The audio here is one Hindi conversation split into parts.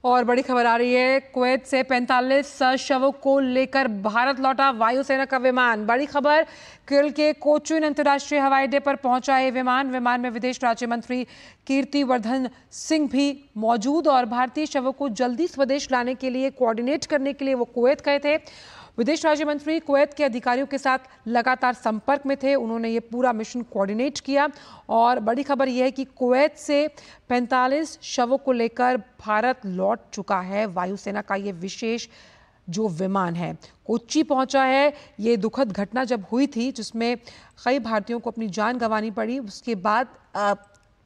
और बड़ी खबर आ रही है, कुवैत से 45 शवों को लेकर भारत लौटा वायुसेना का विमान। बड़ी खबर, केरल के कोचीन अंतर्राष्ट्रीय हवाई अड्डे पर पहुंचा है विमान में विदेश राज्य मंत्री कीर्तिवर्धन सिंह भी मौजूद और भारतीय शवों को जल्दी स्वदेश लाने के लिए, कोऑर्डिनेट करने के लिए वो कुवैत गए थे। विदेश राज्य मंत्री कुवैत के अधिकारियों के साथ लगातार संपर्क में थे, उन्होंने ये पूरा मिशन कोऑर्डिनेट किया। और बड़ी खबर यह है कि कुवैत से 45 शवों को लेकर भारत लौट चुका है वायुसेना का ये विशेष जो विमान है। कोच्चि पहुंचा है। ये दुखद घटना जब हुई थी जिसमें कई भारतीयों को अपनी जान गंवानी पड़ी, उसके बाद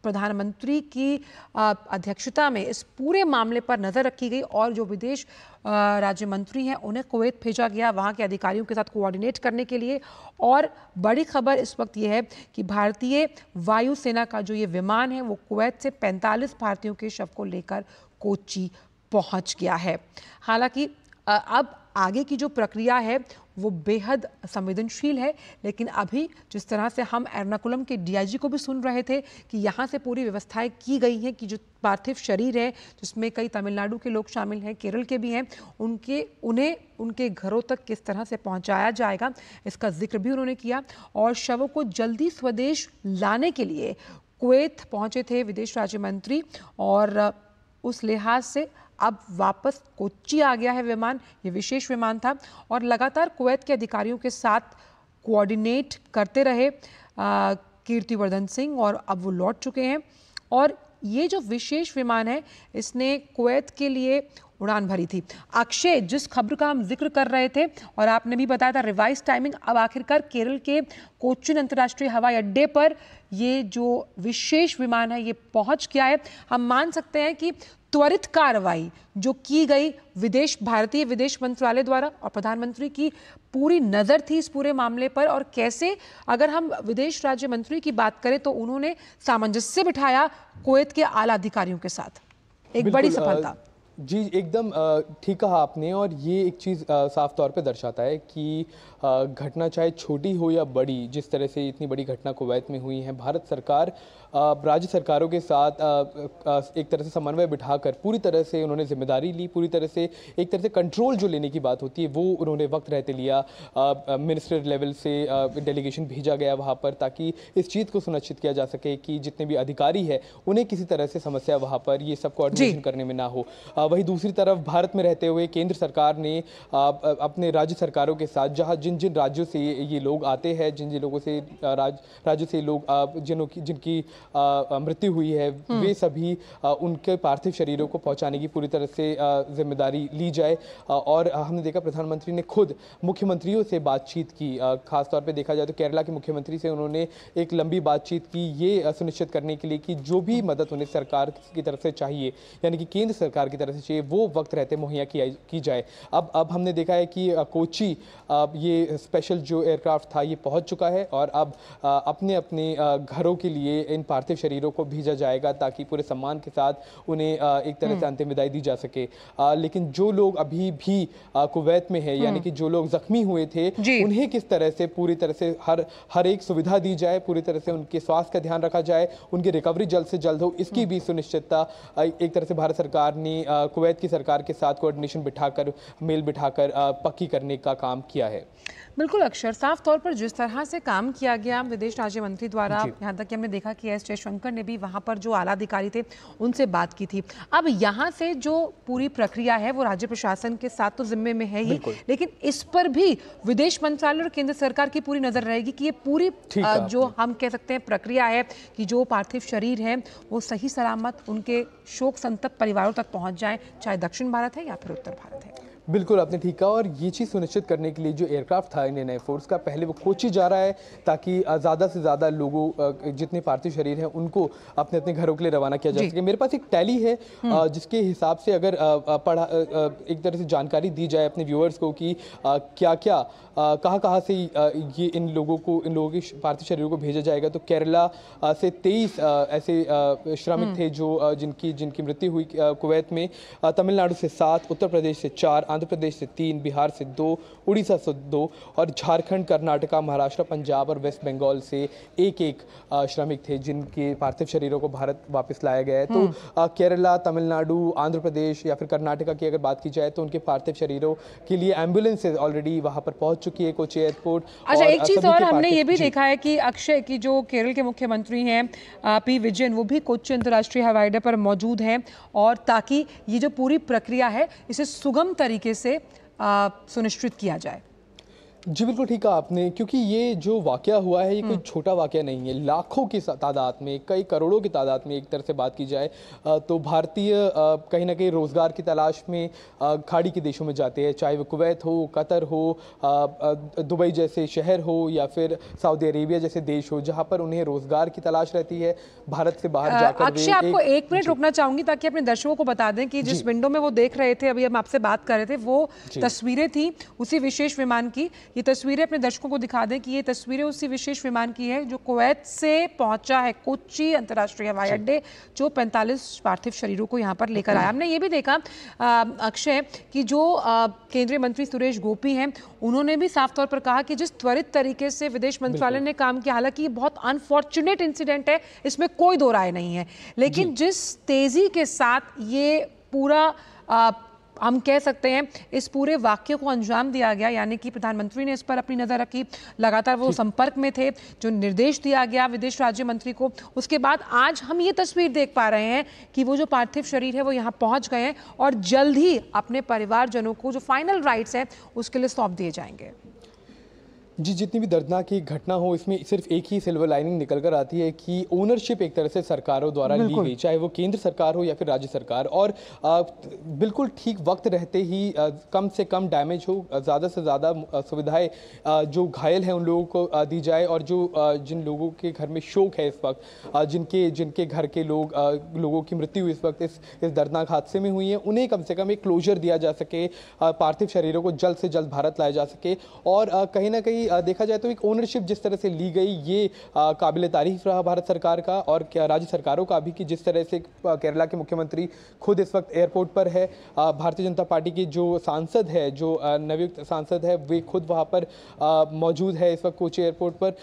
प्रधानमंत्री की अध्यक्षता में इस पूरे मामले पर नजर रखी गई और जो विदेश राज्य मंत्री हैं उन्हें कुवैत भेजा गया वहां के अधिकारियों के साथ कोऑर्डिनेट करने के लिए। और बड़ी खबर इस वक्त यह है कि भारतीय वायुसेना का जो ये विमान है वो कुवैत से 45 भारतीयों के शव को लेकर कोच्चि पहुंच गया है। हालांकि अब आगे की जो प्रक्रिया है वो बेहद संवेदनशील है, लेकिन अभी जिस तरह से हम एर्नाकुलम के डीआईजी को भी सुन रहे थे कि यहाँ से पूरी व्यवस्थाएं की गई हैं कि जो पार्थिव शरीर है जिसमें कई तमिलनाडु के लोग शामिल हैं, केरल के भी हैं, उन्हें उनके घरों तक किस तरह से पहुँचाया जाएगा इसका जिक्र भी उन्होंने किया। और शवों को जल्दी स्वदेश लाने के लिए कुवैत पहुँचे थे विदेश राज्य मंत्री और उस लिहाज से अब वापस कोच्चि आ गया है विमान। ये विशेष विमान था और लगातार कुवैत के अधिकारियों के साथ कोऑर्डिनेट करते रहे कीर्तिवर्धन सिंह और अब वो लौट चुके हैं। और ये जो विशेष विमान है इसने कुवैत के लिए उड़ान भरी थी। अक्षय, जिस खबर का हम जिक्र कर रहे थे और आपने भी बताया था रिवाइज टाइमिंग, अब आखिरकार केरल के कोचीन अंतर्राष्ट्रीय हवाई अड्डे पर ये जो विशेष विमान है ये पहुंच गया है। हम मान सकते हैं कि त्वरित कार्रवाई जो की गई भारतीय विदेश मंत्रालय द्वारा और प्रधानमंत्री की पूरी नजर थी इस पूरे मामले पर। और कैसे, अगर हम विदेश राज्य मंत्री की बात करें तो उन्होंने सामंजस्य बिठाया कुवैत के आला अधिकारियों के साथ, एक बड़ी सफलता। जी एकदम ठीक कहा आपने। और ये एक चीज़ साफ तौर पे दर्शाता है कि घटना चाहे छोटी हो या बड़ी, जिस तरह से इतनी बड़ी घटना कुवैत में हुई है, भारत सरकार राज्य सरकारों के साथ एक तरह से समन्वय बिठाकर पूरी तरह से उन्होंने जिम्मेदारी ली, पूरी तरह से एक तरह से कंट्रोल जो लेने की बात होती है वो उन्होंने वक्त रहते लिया। मिनिस्टर लेवल से डेलीगेशन भेजा गया वहाँ पर ताकि इस चीज़ को सुनिश्चित किया जा सके कि जितने भी अधिकारी है उन्हें किसी तरह से समस्या वहाँ पर ये सब कोऑर्डिनेशन करने में ना हो। वहीं दूसरी तरफ भारत में रहते हुए केंद्र सरकार ने अपने राज्य सरकारों के साथ जहाँ जिन जिन राज्यों से ये लोग आते हैं, जिन जिन लोगों से राज्यों से लोग जिनकी मृत्यु हुई है वे सभी उनके पार्थिव शरीरों को पहुंचाने की पूरी तरह से जिम्मेदारी ली जाए। और हमने देखा प्रधानमंत्री ने खुद मुख्यमंत्रियों से बातचीत की, खासतौर पे देखा जाए तो केरला के मुख्यमंत्री से उन्होंने एक लंबी बातचीत की ये सुनिश्चित करने के लिए कि जो भी मदद उन्हें सरकार की तरफ से चाहिए, यानी कि केंद्र सरकार की तरफ से चाहिए, वो वक्त रहते मुहैया की जाए। अब हमने देखा है कि कोच्चि ये स्पेशल जो एयरक्राफ्ट था ये पहुंच चुका है और अब अपने अपने घरों के लिए इन पार्थिव शरीरों को भेजा जाएगा ताकि पूरे सम्मान के साथ उन्हें एक तरह से अंतिम विदाई दी जा सके। लेकिन जो लोग अभी भी कुवैत में है, यानी कि जो लोग जख्मी हुए थे, उन्हें किस तरह से पूरी तरह से हर एक सुविधा दी जाए, पूरी तरह से उनके स्वास्थ्य का ध्यान रखा जाए, उनकी रिकवरी जल्द से जल्द हो, इसकी भी सुनिश्चितता एक तरह से भारत सरकार ने कुवैत की सरकार के साथ कोऑर्डिनेशन बिठाकर, मेल बिठाकर पक्की करने का काम किया है। बिल्कुल अक्षर, साफ तौर पर जिस तरह से काम किया गया विदेश राज्य मंत्री द्वारा, यहाँ तक कि हमने देखा कि एस जयशंकर ने भी वहाँ पर जो आला अधिकारी थे उनसे बात की थी। अब यहाँ से जो पूरी प्रक्रिया है वो राज्य प्रशासन के साथ तो जिम्मे में है ही, लेकिन इस पर भी विदेश मंत्रालय और केंद्र सरकार की पूरी नजर रहेगी कि ये पूरी जो हम कह सकते हैं प्रक्रिया है कि जो पार्थिव शरीर है वो सही सलामत उनके शोक संतप्त परिवारों तक पहुँच जाए, चाहे दक्षिण भारत है या फिर उत्तर भारत है। बिल्कुल आपने ठीक कहा। और ये चीज़ सुनिश्चित करने के लिए जो एयरक्राफ्ट था इंडियन एयरफोर्स का, पहले वो कोच्चि जा रहा है ताकि ज़्यादा से ज़्यादा लोगों जितने पार्थिव शरीर हैं उनको अपने अपने घरों के लिए रवाना किया जा सके। मेरे पास एक टैली है जिसके हिसाब से अगर एक तरह से जानकारी दी जाए अपने व्यूअर्स को कि क्या क्या कहाँ से ये इन लोगों के पार्थिव शरीरों को भेजा जाएगा, तो केरला से 23 ऐसे श्रमिक थे जो जिनकी मृत्यु हुई कुवैत में, तमिलनाडु से 7, उत्तर प्रदेश से 4, आंध्र प्रदेश से 3, बिहार से 2, उड़ीसा से 2 और झारखंड, कर्नाटका, महाराष्ट्र, पंजाब और वेस्ट बंगाल से एक श्रमिक थे जिनके पार्थिव शरीरों को भारत वापस लाया गया है। तो केरला, तमिलनाडु, आंध्र प्रदेश या फिर कर्नाटका की अगर बात की जाए तो उनके पार्थिव शरीरों के लिए एम्बुलेंसेज ऑलरेडी वहां पर पहुंच चुकी है कोच्चि एयरपोर्ट। अच्छा, एक चीज और हमने ये भी देखा है कि अक्षय की जो केरल के मुख्यमंत्री हैं पी विजयन, वो भी कोच्चि अंतर्राष्ट्रीय हवाई अड्डे पर मौजूद हैं और ताकि ये जो पूरी प्रक्रिया है इसे सुगम तरीके से सुनिश्चित किया जाए। जी बिल्कुल ठीक कहा आपने, क्योंकि ये जो वाकया हुआ है ये कोई छोटा वाकया नहीं है। लाखों की तादाद में, कई करोड़ों की तादाद में एक तरह से बात की जाए तो भारतीय कहीं ना कहीं रोज़गार की तलाश में खाड़ी के देशों में जाते हैं, चाहे वो कुवैत हो, कतर हो, दुबई जैसे शहर हो या फिर सऊदी अरेबिया जैसे देश हो, जहाँ पर उन्हें रोज़गार की तलाश रहती है भारत से बाहर जाकर। अक्षय, आपको एक मिनट रुकना चाहूंगी ताकि अपने दर्शकों को बता दें कि जिस विंडो में वो देख रहे थे, अभी हम आपसे बात कर रहे थे, वो तस्वीरें थी उसी विशेष विमान की। ये तस्वीरें अपने दर्शकों को दिखा दें कि ये तस्वीरें उसी विशेष विमान की है जो कुवैत से पहुंचा है कोच्चि अंतर्राष्ट्रीय हवाई अड्डे, जो 45 पार्थिव शरीरों को यहां पर लेकर आया। हमने ये भी देखा अक्षय कि जो केंद्रीय मंत्री सुरेश गोपी हैं, उन्होंने भी साफ तौर पर कहा कि जिस त्वरित तरीके से विदेश मंत्रालय ने काम किया, हालांकि ये बहुत अनफॉर्चुनेट इंसिडेंट है, इसमें कोई दो राय नहीं है, लेकिन जिस तेजी के साथ ये पूरा हम कह सकते हैं इस पूरे वाक्य को अंजाम दिया गया, यानी कि प्रधानमंत्री ने इस पर अपनी नज़र रखी, लगातार वो संपर्क में थे, जो निर्देश दिया गया विदेश राज्य मंत्री को, उसके बाद आज हम ये तस्वीर देख पा रहे हैं कि वो जो पार्थिव शरीर है वो यहाँ पहुँच गए हैं और जल्द ही अपने परिवारजनों को जो फाइनल राइट्स हैं उसके लिए सौंप दिए जाएंगे। जी, जितनी भी दर्दनाक ये घटना हो, इसमें सिर्फ एक ही सिल्वर लाइनिंग निकल कर आती है कि ओनरशिप एक तरह से सरकारों द्वारा ली गई, चाहे वो केंद्र सरकार हो या फिर राज्य सरकार, और बिल्कुल ठीक वक्त रहते ही कम से कम डैमेज हो, ज़्यादा से ज़्यादा सुविधाएं जो घायल हैं उन लोगों को दी जाए, और जो जिन लोगों के घर में शोक है इस वक्त, जिनके घर के लोगों की मृत्यु इस वक्त इस दर्दनाक हादसे में हुई है, उन्हें कम से कम एक क्लोजर दिया जा सके, पार्थिव शरीरों को जल्द से जल्द भारत लाया जा सके। और कहीं ना कहीं देखा जाए तो एक ओनरशिप जिस तरह से ली गई, ये काबिल तारीफ रहा भारत सरकार का और क्या राज्य सरकारों का भी, कि जिस तरह से केरला के मुख्यमंत्री खुद इस वक्त एयरपोर्ट पर है, भारतीय जनता पार्टी के जो सांसद है, जो नवयुक्त सांसद है, वे खुद वहां पर मौजूद है इस वक्त कोच्चि एयरपोर्ट पर।